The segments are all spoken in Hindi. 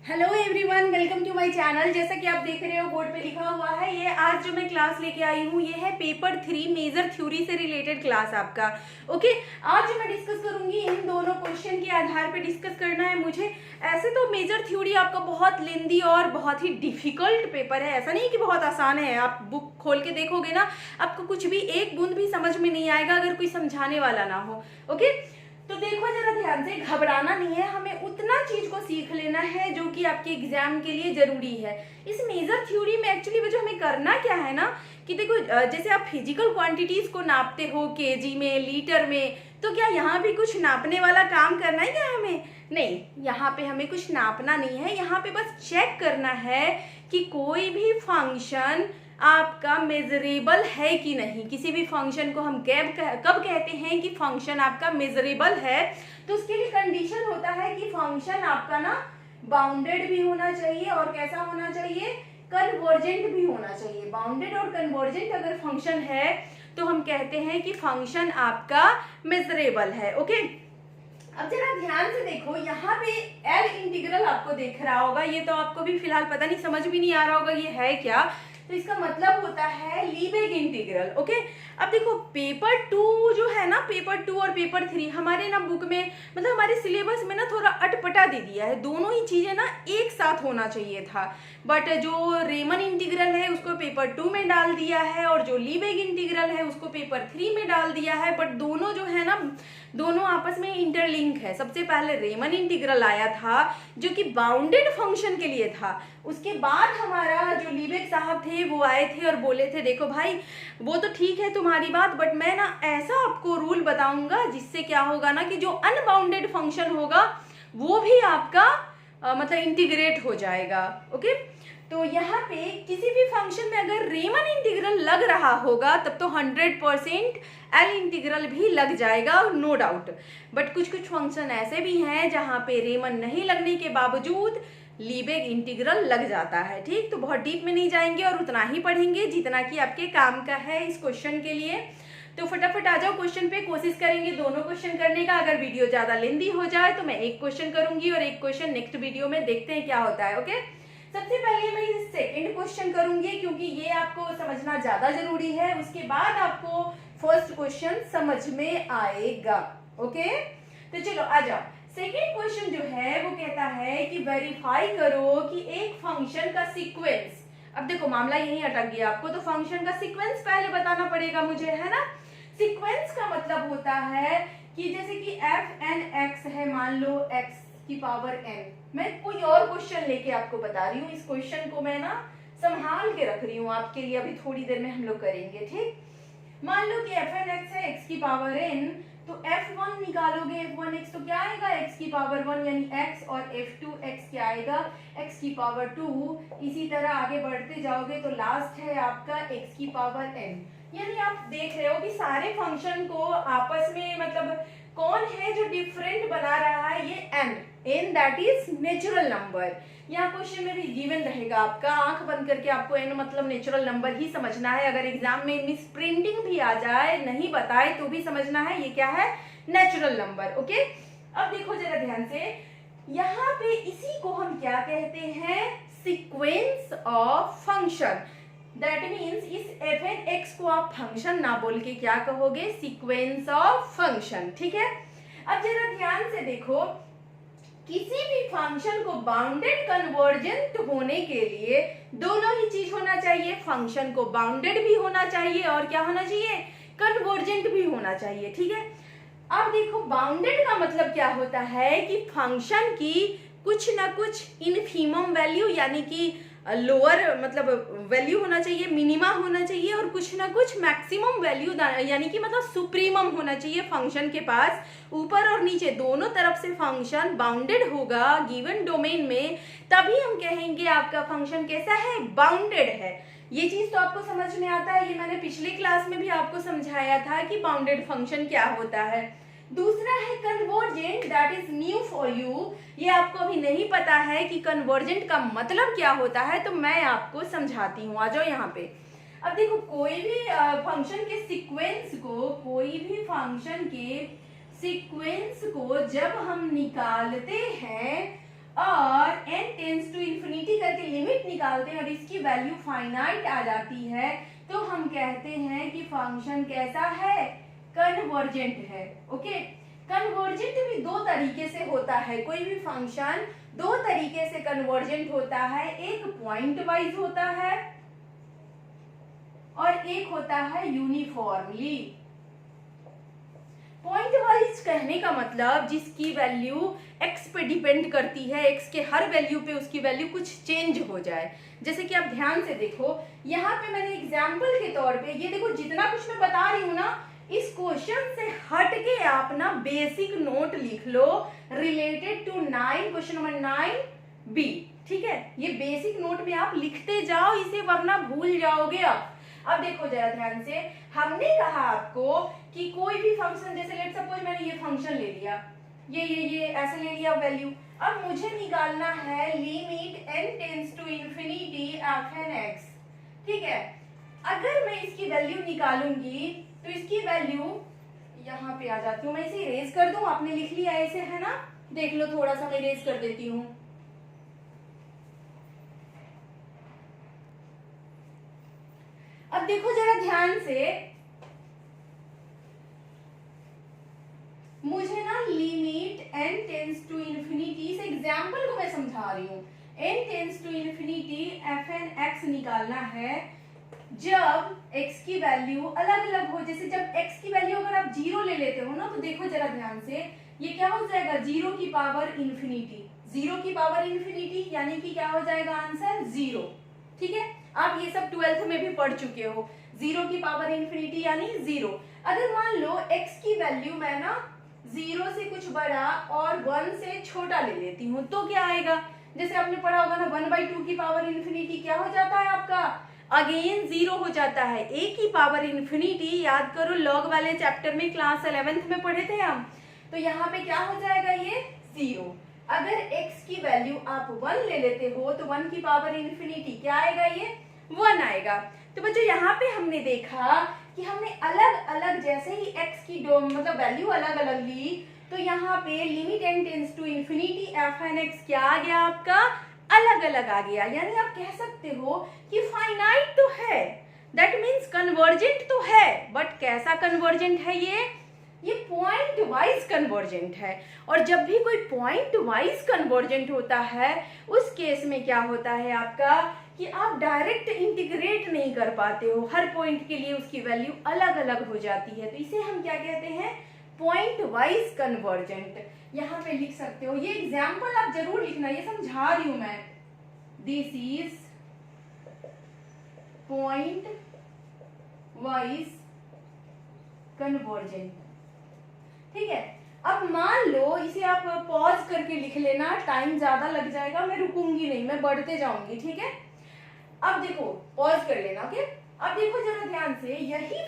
Hello everyone, welcome to my channel. जैसा कि आप देख रहे हो बोर्ड पे लिखा हुआ है, ये आज जो मैं क्लास लेके आई हूँ ये है पेपर 3 मेजर थ्योरी से रिलेटेड क्लास आपका। ओके, आज जो मैं डिस्कस करूंगी इन दोनों क्वेश्चन के आधार पे डिस्कस करना है मुझे। ऐसे तो मेजर थ्योरी आपका बहुत लेंदी और बहुत ही डिफिकल्ट पेपर है, ऐसा नहीं कि बहुत आसान है। आप बुक खोल के देखोगे ना, आपको कुछ भी एक बूंद भी समझ में नहीं आएगा अगर कोई समझाने वाला ना हो। ओके, तो देखो जरा ध्यान से, घबराना नहीं है, हमें उतना चीज को सीख लेना है जो कि आपके एग्जाम के लिए जरूरी है। इस मेजर थ्योरी में एक्चुअली वो जो हमें करना क्या है ना कि देखो, जैसे आप फिजिकल क्वांटिटीज को नापते हो केजी में, लीटर में, तो क्या यहाँ भी कुछ नापने वाला काम करना है क्या हमें? नहीं, यहाँ पे हमें कुछ नापना नहीं है, यहाँ पे बस चेक करना है कि कोई भी फंक्शन आपका मेजरेबल है कि नहीं। किसी भी फंक्शन को हम कब कहते हैं कि फंक्शन आपका मेजरेबल है, तो उसके लिए कंडीशन होता है कि फंक्शन आपका ना बाउंडेड भी होना चाहिए और कैसा होना चाहिए, कन्वर्जेंट भी होना चाहिए। बाउंडेड और कन्वर्जेंट अगर फंक्शन है तो हम कहते हैं कि फंक्शन आपका मेजरेबल है। ओके, अब जरा ध्यान से देखो, यहाँ पे एल इंटीग्रल आपको दिख रहा होगा, ये तो आपको भी फिलहाल पता नहीं, समझ भी नहीं आ रहा होगा ये है क्या। तो इसका मतलब होता है लीबेग इंटीग्रल। ओके, अब देखो पेपर 2 जो है ना, पेपर 2 और पेपर 3 हमारे ना बुक में, मतलब हमारे सिलेबस में ना थोड़ा अटपटा दे दिया है। दोनों ही चीजें ना एक साथ होना चाहिए था, बट जो रेमन इंटीग्रल है उसको पेपर 2 में डाल दिया है और जो लीबेग इंटीग्रल है उसको पेपर 3 में डाल दिया है। बट दोनों जो है ना, दोनों आपस में इंटरलिंक है। सबसे पहले रेमन इंटीग्रल आया था जो कि बाउंडेड फंक्शन के लिए था, उसके बाद हमारा जो लीबेग साहब थे वो आए थे और बोले थे देखो भाई, वो तो ठीक है तुम्हारी बात, बट मैं ना ऐसा आपको रूल बताऊंगा जिससे क्या होगा ना कि जो अनबाउंडेड फंक्शन होगा वो भी आपका मतलब इंटीग्रेट हो जाएगा। ओके, तो यहाँ पे किसी भी फंक्शन में अगर रेमन इंटीग्रल लग रहा होगा तब तो 100% एल इंटीग्रल भी लग जाएगा, नो डाउट। बट कुछ कुछ फंक्शन ऐसे भी हैं जहाँ पे रेमन नहीं लगने के बावजूद लीबेग इंटीग्रल लग जाता है। ठीक, तो बहुत डीप में नहीं जाएंगे और उतना ही पढ़ेंगे जितना कि आपके काम का है इस क्वेश्चन के लिए। तो फटाफट आ जाओ क्वेश्चन पे, कोशिश करेंगे दोनों क्वेश्चन करने का। अगर वीडियो ज्यादा लेंदी हो जाए तो मैं एक क्वेश्चन करूंगी और एक क्वेश्चन नेक्स्ट वीडियो में, देखते हैं क्या होता है। ओके, सबसे पहले मैं सेकंड क्वेश्चन करूंगी क्योंकि ये आपको समझना ज्यादा जरूरी है, उसके बाद आपको फर्स्ट क्वेश्चन समझ में आएगा। ओके, तो चलो आ जाओ। सेकेंड क्वेश्चन जो है वो कहता है कि वेरीफाई करो कि एक फंक्शन का सीक्वेंस। अब देखो मामला यहीं अटक गया आपको, तो फंक्शन का सीक्वेंस पहले बताना पड़ेगा मुझे, है ना। सीक्वेंस का मतलब होता है कि जैसे कि एफ एन एक्स है, मान लो एक्स की पावर एन। मैं कोई और क्वेश्चन लेके आपको बता रही हूँ, इस क्वेश्चन को मैं ना संभाल के रख रही हूँ आपके लिए, अभी थोड़ी देर में हम लोग करेंगे। ठीक, मान लो कि एफ एन एक्स है एक्स की पावर एन, तो f1 निकालोगे f1x तो क्या आएगा x की पावर 1 यानी x, और f2x क्या आएगा x की पावर 2। इसी तरह आगे बढ़ते जाओगे तो लास्ट है आपका x की पावर n। यानी आप देख रहे हो कि सारे फंक्शन को आपस में मतलब कौन है जो डिफरेंट बना रहा है, ये n that is natural number. यहाँ क्वेश्चन में भी गिवन रहेगा आपका, आंख बंद करके आपको n मतलब नेचुरल नंबर ही समझना है। अगर एग्जाम में मिस प्रिंटिंग भी आ जाए, नहीं बताए तो भी समझना है ये क्या है, नेचुरल नंबर। ओके, अब देखो जरा ध्यान से, यहाँ पे इसी को हम क्या कहते हैं, sequence of function. That means इस एफ एन एक्स को आप फंक्शन ना बोल के क्या कहोगे, सीक्वेंस ऑफ फंक्शन। ठीक है, अब जरा ध्यान से देखो, किसी भी फंक्शन को बाउंडेड कन्वर्जेंट होने के लिए दोनों ही चीज होना चाहिए, फंक्शन को बाउंडेड भी होना चाहिए और क्या होना चाहिए, कन्वर्जेंट भी होना चाहिए। ठीक है, अब देखो बाउंडेड का मतलब क्या होता है कि फंक्शन की कुछ ना कुछ इनफिमम वैल्यू यानी कि लोअर मतलब वैल्यू होना चाहिए, मिनिमा होना चाहिए, और कुछ ना कुछ मैक्सिमम वैल्यू यानी कि मतलब सुप्रीमम होना चाहिए फंक्शन के पास। ऊपर और नीचे दोनों तरफ से फंक्शन बाउंडेड होगा गिवन डोमेन में, तभी हम कहेंगे आपका फंक्शन कैसा है, बाउंडेड है। ये चीज तो आपको समझ में आता है, ये मैंने पिछले क्लास में भी आपको समझाया था कि बाउंडेड फंक्शन क्या होता है। दूसरा है convergent, that is new for you. ये आपको अभी नहीं पता है कि कन्वर्जेंट का मतलब क्या होता है, तो मैं आपको समझाती हूँ, आ जाओ यहाँ पे। अब देखो, कोई भी फंक्शन के सीक्वेंस को, कोई भी फंक्शन के सीक्वेंस को जब हम निकालते हैं और n टेंस लिमिट निकालते हैं और इसकी वैल्यू फाइनाइट आ जाती है तो हम कहते हैं कि फंक्शन कैसा है, कन्वर्जेंट है। ओके, कन्वर्जेंट भी दो तरीके से होता है, कोई भी फंक्शन दो तरीके से कन्वर्जेंट होता है, एक पॉइंट वाइज होता है और एक होता है यूनिफॉर्मली। पॉइंट वाइज कहने का मतलब जिसकी वैल्यू x पे डिपेंड करती है, x के हर वैल्यू पे उसकी वैल्यू कुछ चेंज हो जाए। जैसे कि आप ध्यान से देखो, यहाँ पे मैंने एग्जाम्पल के तौर पे ये देखो, जितना कुछ मैं बता रही हूँ ना, इस क्वेश्चन से हट के आप ना बेसिक नोट लिख लो related to 9 question number 9B। ठीक है, ये बेसिक नोट में आप लिखते जाओ इसे, वरना भूल जाओगे आप। अब देखो जरा ध्यान से, हमने कहा आपको कि कोई भी फंक्शन, जैसे लेट सपोज मैंने ये फंक्शन ले लिया, ये ऐसे ले लिया वैल्यू, अब मुझे निकालना है limit n tends to infinity f(x). ठीक है, अगर मैं इसकी वैल्यू निकालूंगी तो इसकी वैल्यू यहाँ पे आ जाती हूँ, मैं इसे इरेज कर दूं, आपने लिख लिया ऐसे है ना, देख लो थोड़ा सा मैं इरेज कर देती हूँ। अब देखो जरा ध्यान से, मुझे ना limit n tends to infinity, इस एग्जाम्पल को मैं समझा रही हूँ, n tends to infinity f(x) निकालना है जब x की वैल्यू अलग अलग हो। जैसे जब x की वैल्यू अगर आप 0 ले लेते हो ना, तो देखो जरा ध्यान से, ये क्या हो जाएगा, 0 की पावर इंफिनिटी, 0 की पावर इंफिनिटी यानी कि क्या हो जाएगा आंसर 0। ठीक है, आप ये सब 12th में भी पढ़ चुके हो, 0 की पावर इंफिनिटी यानी 0। अगर मान लो x की वैल्यू मैं ना 0 से कुछ बड़ा और 1 से छोटा ले लेती हूँ, तो क्या आएगा, जैसे आपने पढ़ा होगा ना, 1/2 की पावर इंफिनिटी क्या हो जाता है आपका, अगेन 0 हो जाता है। a की पावर इंफिनिटी याद करो, लॉग वाले चैप्टर में क्लास 11th में पढ़े थे हम, तो यहाँ पे क्या हो जाएगा ये 0। अगर x की वैल्यू आप 1 ले लेते हो तो 1 की पावर इंफिनिटी क्या आएगा, ये 1 आएगा। तो बच्चों यहाँ पे हमने देखा कि हमने अलग अलग, जैसे ही x की मतलब वैल्यू अलग अलग ली, तो यहाँ पे limit n tends to infinity f(x) क्या आ गया आपका, अलग अलग आ गया। यानी आप कह सकते हो कि फाइनाइट तो है, दैट मीन्स कन्वर्जेंट तो है, बट कैसा कन्वर्जेंट है ये पॉइंट वाइज कन्वर्जेंट है। और जब भी कोई पॉइंट वाइज कन्वर्जेंट होता है, उस केस में क्या होता है आपका कि आप डायरेक्ट इंटीग्रेट नहीं कर पाते हो, हर पॉइंट के लिए उसकी वैल्यू अलग अलग हो जाती है, तो इसे हम क्या कहते हैं, पॉइंट वाइज कन्वर्जेंट। यहाँ पे लिख सकते हो, ये एग्जाम्पल आप जरूर लिखना, ये समझा रही हूं मैं, this is point wise convergent. ठीक है, अब मान लो इसे आप पॉज करके लिख लेना, टाइम ज्यादा लग जाएगा, मैं रुकूंगी नहीं, मैं बढ़ते जाऊंगी। ठीक है, अब देखो पॉज कर लेना। ओके, अब देखो जरा ध्यान से, यही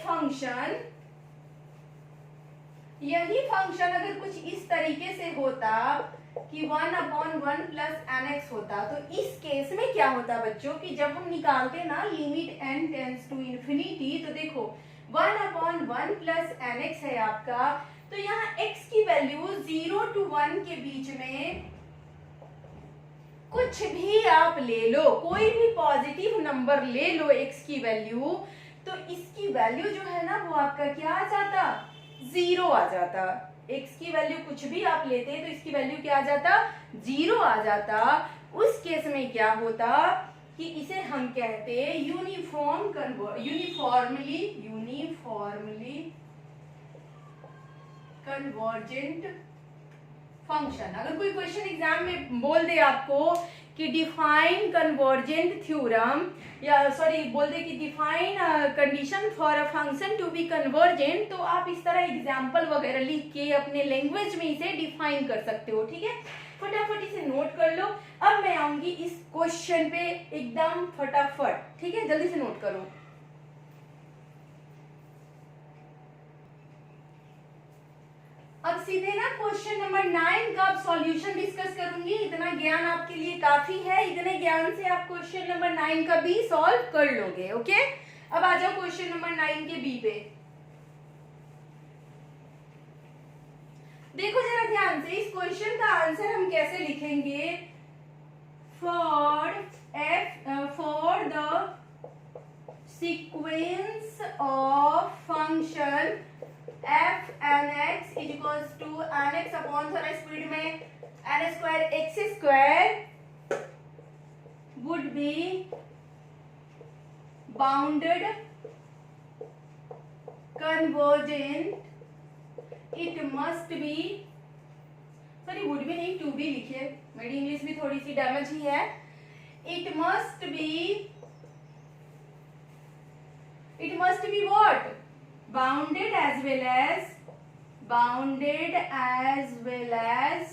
फंक्शन अगर कुछ इस तरीके से होता कि 1/1 प्लस nx होता, तो इस केस में क्या होता बच्चों कि जब हम निकालते ना limit n tends to infinity, तो देखो 1/1 प्लस nx है आपका, तो यहाँ x की वैल्यू 0 to 1 के बीच में कुछ भी आप ले लो, कोई भी पॉजिटिव नंबर ले लो x की वैल्यू, तो इसकी वैल्यू जो है ना वो आपका क्या आ जाता, 0 आ जाता। x की वैल्यू कुछ भी आप लेते तो इसकी वैल्यू क्या आ जाता, 0 आ जाता। उस केस में क्या होता कि इसे हम कहते यूनिफॉर्मली कन्वर्जेंट फंक्शन। अगर कोई क्वेश्चन एग्जाम में बोल दे आपको कि डिफाइन कन्वर्जेंट थ्योरम, या सॉरी बोल दे कि define condition for a function to be convergent, तो आप इस तरह एग्जाम्पल वगैरह लिख के अपने लैंग्वेज में इसे डिफाइन कर सकते हो। ठीक है, फटाफट इसे नोट कर लो। अब मैं आऊंगी इस क्वेश्चन पे एकदम फटाफट। ठीक है, जल्दी से नोट करो। अब सीधे ना क्वेश्चन नंबर 9 का अब सॉल्यूशन डिस्कस करूंगी। इतना ज्ञान आपके लिए काफी है, इतने ज्ञान से आप क्वेश्चन नंबर 9 का भी सॉल्व कर लोगे। ओके, अब आ जाओ क्वेश्चन नंबर 9 के बी पे। देखो जरा ध्यान से, इस क्वेश्चन का आंसर हम कैसे लिखेंगे, for f sequence of function f n x is equals to n x upon थोड़ा स्पीड में n square x square would be bounded convergent, it must be, sorry would be नहीं, to be लिखिए, मेरी इंग्लिश भी थोड़ी सी डैमेज ही है. It must be what? Bounded as well as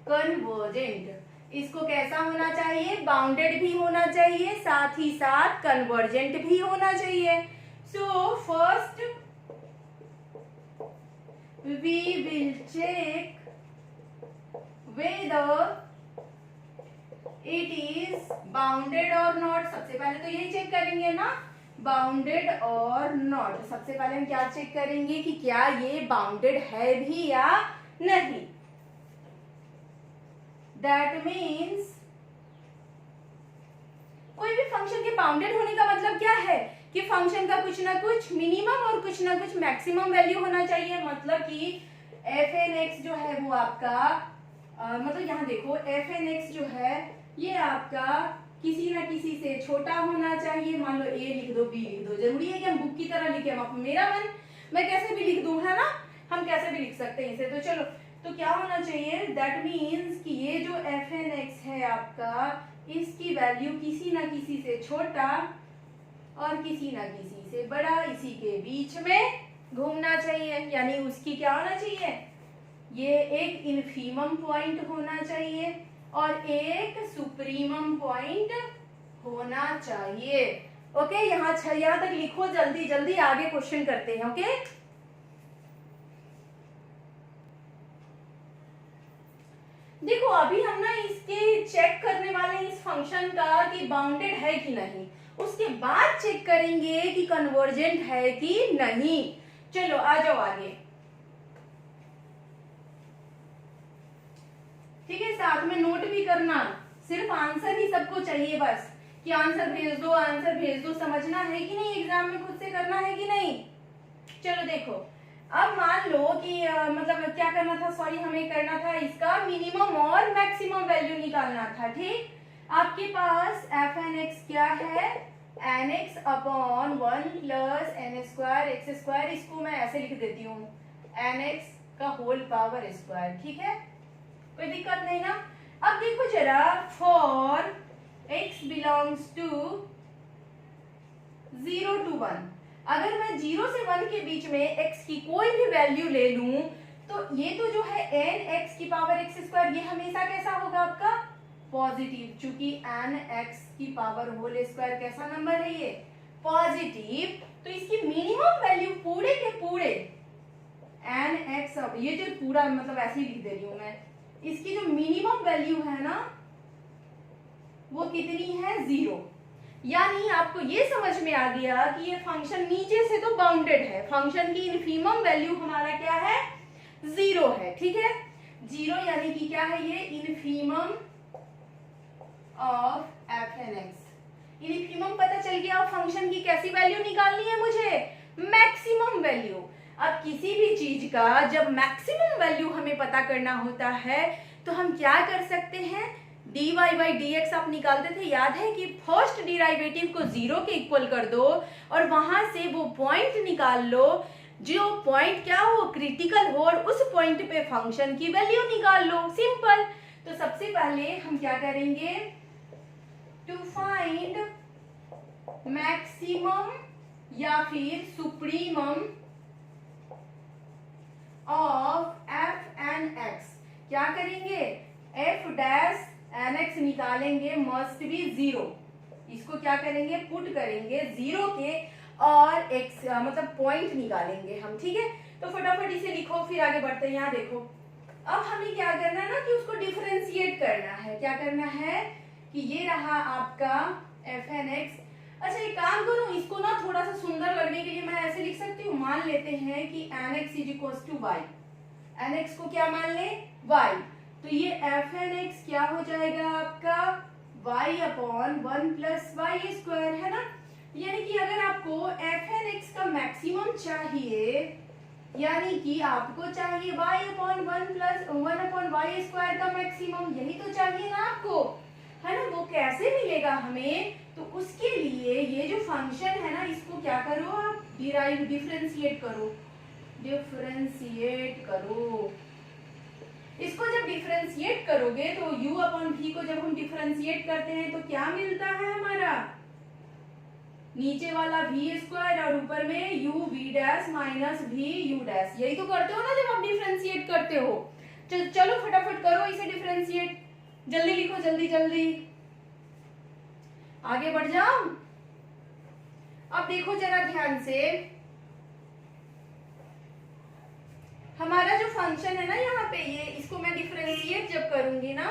convergent. इसको कैसा होना चाहिए? बाउंडेड भी होना चाहिए, साथ ही साथ कन्वर्जेंट भी होना चाहिए. So first we will check whether it is bounded or not. सबसे पहले तो यही चेक करेंगे ना, बाउंडेड और नॉट. सबसे पहले हम क्या चेक करेंगे कि क्या ये बाउंडेड है भी या नहीं. दैट मीन्स कोई भी फंक्शन के बाउंडेड होने का मतलब क्या है कि फंक्शन का कुछ ना कुछ मिनिमम और कुछ ना कुछ मैक्सिमम वैल्यू होना चाहिए. मतलब कि एफ एन एक्स जो है वो आपका मतलब यहाँ देखो एफ एन एक्स जो है ये आपका किसी ना किसी से छोटा होना चाहिए. मान लो ए लिख दो, बी लिख दो. जरूरी है कि हम बुक की तरह लिखे? मेरा मन मैं कैसे भी लिख दूं, है ना, हम कैसे भी लिख सकते हैं इसे. तो चलो, तो क्या होना चाहिए? दैट मीन्स कि ये जो एफ एन एक्स है आपका, इसकी वैल्यू किसी ना किसी से छोटा और किसी ना किसी से बड़ा, इसी के बीच में घूमना चाहिए. यानी उसकी क्या होना चाहिए? ये एक इनफीमम पॉइंट होना चाहिए और एक सुप्रीमम पॉइंट होना चाहिए. ओके, यहाँ तक लिखो, जल्दी जल्दी आगे क्वेश्चन करते हैं. ओके, देखो अभी हम ना इसके चेक करने वाले हैं इस फंक्शन का कि बाउंडेड है कि नहीं. उसके बाद चेक करेंगे कि कन्वर्जेंट है कि नहीं. चलो आ जाओ आगे. ठीक है, साथ में नोट भी करना. सिर्फ आंसर ही सबको चाहिए बस, कि आंसर भेज दो, आंसर भेज दो. समझना है कि नहीं, एग्जाम में खुद से करना है कि नहीं. चलो देखो, अब मान लो कि मतलब क्या करना था, सॉरी हमें करना था इसका मिनिमम और मैक्सिमम वैल्यू निकालना था. ठीक, आपके पास एफ एन एक्स क्या है? N x upon 1 plus n square x square. इसको मैं ऐसे लिख देती हूँ, एन एक्स का होल पावर स्क्वायर. ठीक है, कोई दिक्कत नहीं ना. अब देखो जरा, for x belongs to 0 to 1, अगर मैं 0 से 1 के बीच में x की कोई भी वैल्यू ले लूं तो ये तो जो है n x की पावर x स्क्वायर, ये हमेशा कैसा होगा आपका? पॉजिटिव. चूंकि n x की पावर होल स्क्वायर कैसा नंबर है? ये पॉजिटिव. तो इसकी मिनिमम वैल्यू पूरे के पूरे n x, ये जो पूरा मतलब ऐसे ही लिख दे रही हूं मैं, इसकी जो मिनिमम वैल्यू है ना वो कितनी है? 0. यानी आपको ये समझ में आ गया कि ये फंक्शन नीचे से तो बाउंडेड है. फंक्शन की इनफीमम वैल्यू हमारा क्या है? 0 है. ठीक है, 0 यानी कि क्या है? ये infimum of f n x. Infimum पता चल गया. फंक्शन की कैसी वैल्यू निकालनी है मुझे? Maximum value. अब किसी भी चीज का जब मैक्सिमम वैल्यू हमें पता करना होता है तो हम क्या कर सकते हैं? dy by dx आप निकालते थे, याद है कि फर्स्ट डिराइवेटिव को 0 के इक्वल कर दो और वहां से वो पॉइंट निकाल लो जो पॉइंट क्या हो? क्रिटिकल हो, और उस पॉइंट पे फंक्शन की वैल्यू निकाल लो. सिंपल. तो सबसे पहले हम क्या करेंगे? टू फाइंड मैक्सिमम या फिर supremum of f n x, क्या करेंगे? एफ डैश एन एक्स निकालेंगे, मस्ट बी 0. इसको क्या करेंगे? पुट करेंगे 0 के और एक्स मतलब पॉइंट निकालेंगे हम. ठीक है, तो फटाफट इसे लिखो, फिर आगे बढ़ते हैं. यहाँ देखो, अब हमें क्या करना है ना कि उसको डिफरेंशिएट करना है. क्या करना है कि ये रहा आपका एफ एन एक्स. अच्छा एक काम करूं, इसको ना थोड़ा सा सुंदर लगने के लिए मैं ऐसे लिख सकती हूँ. मान लेते हैं कि n x is equal to y. N x को क्या मान ले? वाई. तो ये एफ एन एक्स क्या हो जाएगा आपका? Y upon 1 plus y square, है ना. यानी कि अगर आपको एफ एन एक्स का मैक्सिमम चाहिए, यानी कि आपको चाहिए y upon 1 upon y square का मैक्सिमम, यही तो चाहिए ना आपको, है ना। वो कैसे मिलेगा हमें, तो उसके लिए ये जो फंक्शन है ना, इसको क्या करो आप, डिफरेंशिएट करो। इसको जब डिफरेंशिएट करोगे तो u अपॉन v को जब हम डिफरेंशिएट करते हैं तो क्या मिलता है हमारा, नीचे वाला v स्क्वायर और ऊपर में u v dash minus v u dash, यही तो करते हो ना जब आप डिफरेंशिएट करते हो। चलो फटाफट करो इसे डिफरेंशिएट, जल्दी लिखो, जल्दी जल्दी आगे बढ़ जाओ। अब देखो जरा ध्यान से, हमारा जो फंक्शन है ना यहाँ पे, ये इसको मैं डिफरेंशिएट जब करूंगी ना,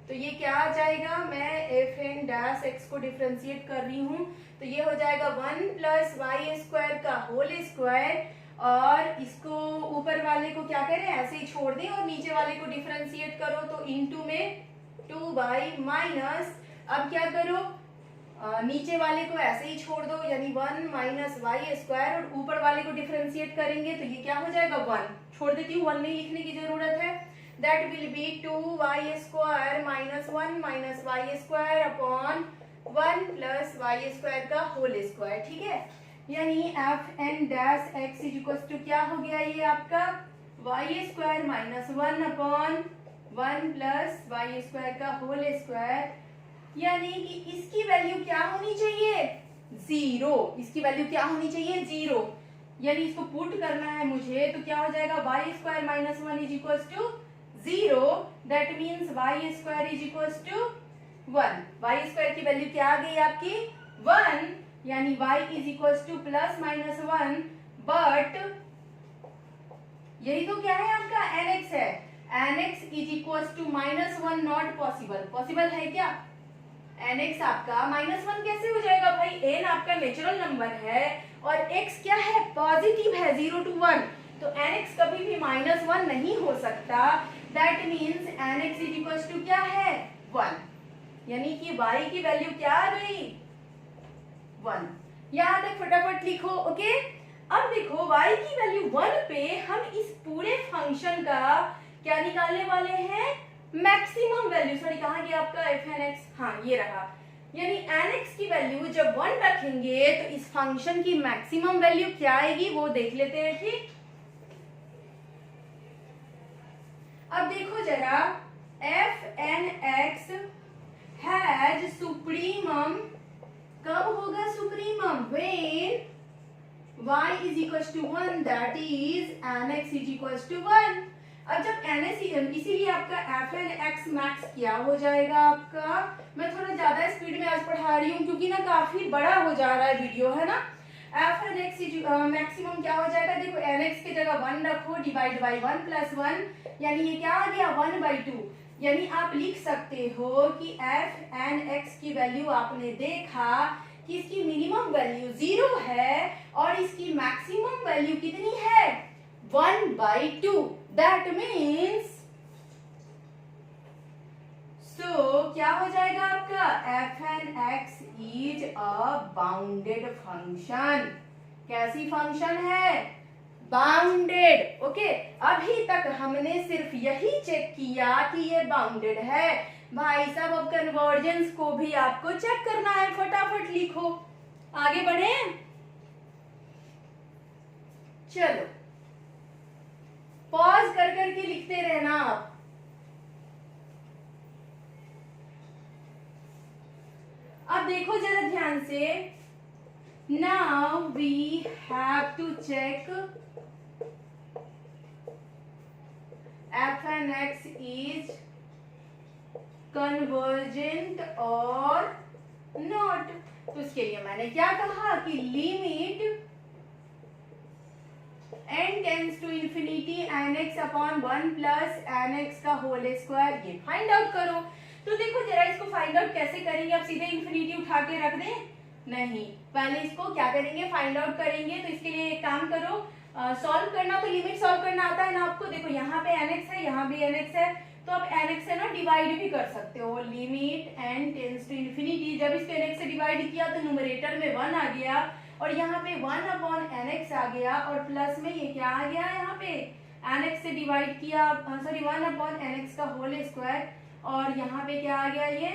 तो ये क्या आ जाएगा, मैं एफ एन डैश एक्स को डिफरेंशिएट कर रही हूँ, तो ये हो जाएगा 1 प्लस वाई स्क्वायर का होल स्क्वायर, और इसको ऊपर वाले को क्या करें, ऐसे ही छोड़ दें और नीचे वाले को डिफरेंशिएट करो, तो इनटू में 2 माइनस, अब क्या करो, नीचे वाले को ऐसे ही छोड़ दो, यानी 1 माइनस वाई स्क्वायर, और ऊपर वाले को डिफरेंशिएट करेंगे तो ये क्या हो जाएगा, 1 छोड़ देती हूँ, 1 नहीं लिखने की जरूरत है। That will be 2y square minus 1 minus y square upon 1 plus y square का होल स्क्वायर, ठीक है। यानी f n dash x is equal to क्या हो गया, ये आपका y square minus 1 upon 1 plus y square का होल स्क्वायर, यानी कि इसकी वैल्यू क्या होनी चाहिए, 0। इसकी वैल्यू क्या होनी चाहिए, 0। यानी इसको पुट करना है मुझे, तो क्या हो जाएगा, y square minus 1 is equal to 0, that means y square is equal to 1। Y square की वैल्यू क्या आ गई आपकी, 1, यानी y is equal to plus minus 1, but यही तो क्या है आपका nx है, nx is equal to minus 1 not possible, possible है क्या, nx आपका माइनस 1 कैसे हो जाएगा भाई, n आपका नेचुरल नंबर है और x क्या है, पॉजिटिव है, 0 to 1, तो nx कभी भी माइनस 1 नहीं हो सकता, that means nx is equal to क्या है, 1, यानी कि y की वैल्यू क्या आ गई, 1। यहाँ तक फटाफट लिखो, ओके। अब देखो y की वैल्यू 1 पे हम इस पूरे फंक्शन का क्या निकालने वाले हैं, मैक्सिमम वैल्यू, सॉरी कहाँ गया आपका एफ एन एक्स, हाँ ये रहा, यानी एन एक्स की वैल्यू जब 1 रखेंगे तो इस फंक्शन की मैक्सिमम वैल्यू क्या आएगी वो देख लेते हैं, ठीक। अब देखो जरा, f n x has supremum, कब होगा supremum, when y is equals to 1, that is nx is equals to 1। अब जब nx, इसीलिए आपका एफ एन एक्स मैक्स क्या हो जाएगा आपका, मैं थोड़ा ज्यादा स्पीड में आज पढ़ा रही हूँ क्योंकि ना काफी बड़ा हो जा रहा है वीडियो, है ना। एफ एन एक्स मैक्सिमम क्या हो जाएगा, देखो nx की जगह 1 रखो, डिवाइड बाई 1 प्लस 1, यानी ये क्या आ गया 1/2, यानी आप लिख सकते हो कि एफ एन एक्स की वैल्यू आपने देखा कि इसकी मिनिमम वैल्यू 0 है और इसकी मैक्सिमम वैल्यू कितनी है, 1/2, दैट मीन्स, सो क्या हो जाएगा आपका, f n x is a bounded function. कैसी फंक्शन है, बाउंडेड, ओके। अभी तक हमने सिर्फ यही चेक किया कि ये बाउंडेड है, भाई साहब अब कन्वर्जेंस को भी आपको चेक करना है, फटाफट लिखो, आगे बढ़े, चलो पॉज कर करके लिखते रहना आप। अब देखो जरा ध्यान से, now we have to check f n x is convergent और नॉट। तो इसके लिए मैंने क्या कहा कि limit n tends to infinity nx upon 1 plus nx का होल स्क्वायर, ये फाइंड आउट करो। तो देखो जरा इसको फाइंड आउट कैसे करेंगे, आप सीधे इंफिनिटी उठा के रख दें, नहीं, पहले इसको क्या करेंगे, फाइंड आउट करेंगे। तो इसके लिए एक काम करो, सॉल्व करना, तो लिमिट सॉल्व करना आता है ना आपको, देखो यहाँ पे nx है, यहाँ भी nx है, तो आप nx से ना डिवाइड भी कर सकते हो। Limit n tends to infinity, जब इसको nx से डिवाइड किया तो न्यूमरेटर में 1 आ गया और यहाँ पे 1/nx आ गया और प्लस में ये क्या आ गया, यहाँ पे nx से डिवाइड किया, सॉरी 1/nx का होल स्क्वायर और यहाँ पे क्या आ गया, ये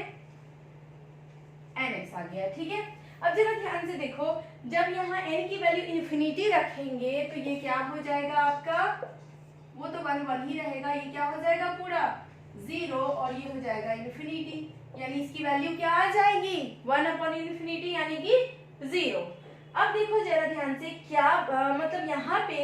nx आ गया। ठीक है, अब जरा ध्यान से देखो, जब यहाँ n की वैल्यू इन्फिनिटी रखेंगे तो ये क्या हो जाएगा आपका, वो तो 1 ही रहेगा, ये क्या हो जाएगा पूरा 0 और ये हो जाएगा इन्फिनिटी, यानी इसकी वैल्यू क्या आ जाएगी 1/∞ यानी कि 0। अब देखो जरा ध्यान से, क्या मतलब यहाँ पे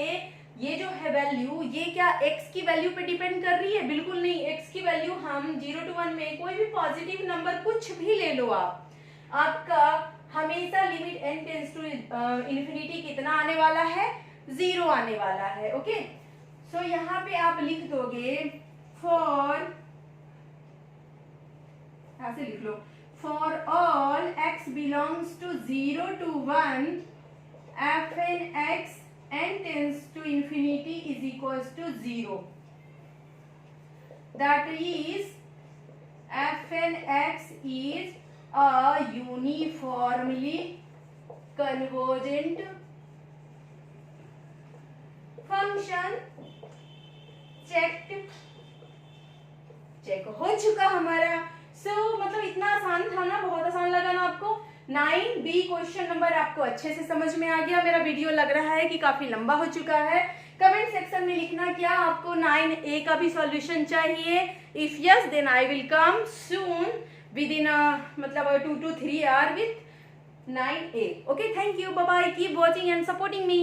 ये जो है वैल्यू, ये क्या x की वैल्यू पे डिपेंड कर रही है? बिल्कुल नहीं, x की वैल्यू हम 0 to 1 में कोई भी पॉजिटिव नंबर कुछ भी ले लो आप, आपका हमेशा limit n tends to infinity कितना आने वाला है, 0 आने वाला है। ओके, सो यहाँ पे आप लिख दोगे फॉर, ऐसे लिख लो, for all x belongs to 0 to 1 fn x n tends to infinity is equals to 0, that is fn x is a uniformly convergent function। Check हो चुका हमारा। मतलब इतना आसान था ना, बहुत आसान लगा ना आपको? 9B क्वेश्चन नंबर आपको अच्छे से समझ में आ गया। मेरा वीडियो लग रहा है कि काफी लंबा हो चुका है। कमेंट सेक्शन में लिखना क्या आपको 9A का भी सॉल्यूशन चाहिए। If yes then I will come soon within मतलब 2 to 3 hours with 9A। Okay, thank you, bye bye, keep watching and supporting me.